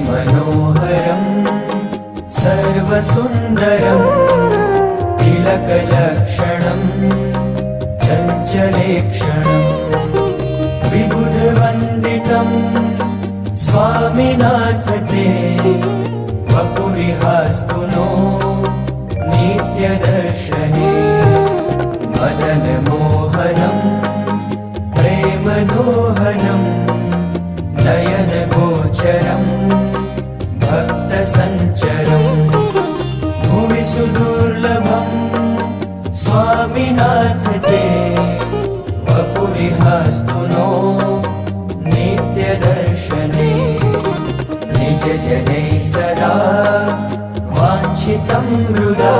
मनोहरं सर्वसुन्दरं तिलकलक्षणं चञ्चलेक्षणं विबुधवन्दितं स्वामिनाथ ते वपुरिहास्तु नो नित्यदर्शने मदनमोहनं प्रेमदोहनं नयनगोचरं भक्तसञ्चरं भुवि सुदुर्लभं स्वामिनाथ ते वपुरिहास्तु नो नित्यदर्शने निजजनैः सदा वाञ्छितं हृदा